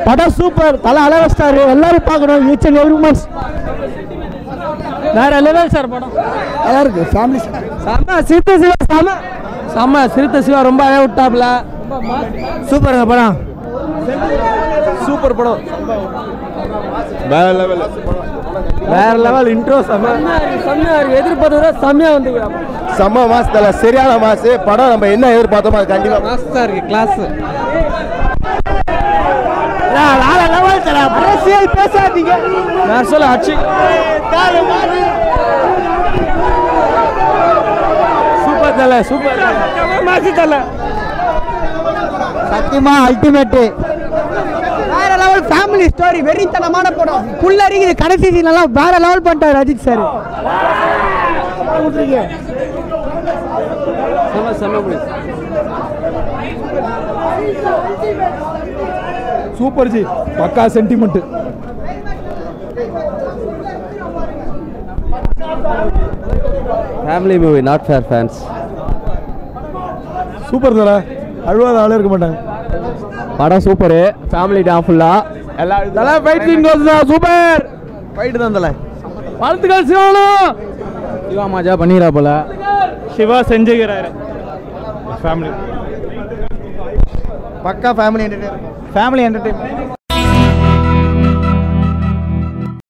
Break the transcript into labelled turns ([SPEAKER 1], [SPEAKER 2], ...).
[SPEAKER 1] படம் சூப்பர், தலை அழகா ஸ்டார், எல்லாரும் பார்க்கணும். ஈச் அண்ட் எவ்ரி மந்த்ஸ் வேற லெவல் சார். படம் நல்லா இருக்கு. ஃபேமிலி செம்ம. சிறுத்தை சிவா செம்ம. சிறுத்தை சிவா ரொம்ப அழகா விட்டாப்ல. சூப்பருங்க படம். சூப்பர் படம். வேற லெவல் இன்ட்ரோ செம்மையா இருக்கு. எதிர்பார்த்தத செம்மையா வந்து
[SPEAKER 2] செம்ம மாசத்துல சரியான மாசு படம். நம்ம என்ன எதிர்பார்த்தோமோ அது கண்டிப்பா
[SPEAKER 1] மாஸ்டா இருக்கு. கிளாஸ் வேற லெவல் தர. அரசியல் பேசாதீங்க. நான் சொல்ல ஆச்சு. சூப்பர் தல. சூப்பர் மாசி தல. சத்தியமா அல்டிமேட். வேற லெவல் ஃபேமிலி ஸ்டோரி. வெறித்தனமான படம். புல்லரிக்குது. கடைசி சீன் எல்லாம் வேற லெவல் பண்ணிட்டாரு அஜித் சார்.
[SPEAKER 3] சூப்பர் ஜி. பக்கா sentiment.
[SPEAKER 1] Family movie, not fair fans.
[SPEAKER 3] Super Thala. அழுவாத ஆளே இருக்க மாட்டாங்க.
[SPEAKER 1] படம் சூப்பர். ஃபேமிலி டா ஃபுல்லா.
[SPEAKER 3] எல்லாம் ஃபைட் சீன் சூப்பர். ஃபைட் தான் தல.
[SPEAKER 1] வாழ்த்துக்கள் சிவானு. சிவா மஜா பண்ணிரா போல.
[SPEAKER 3] சிவா செஞ்சுகிறாரு. ஃபேமிலி பக்கா ஃபேமிலி என்டர்டெயின்மென்ட்.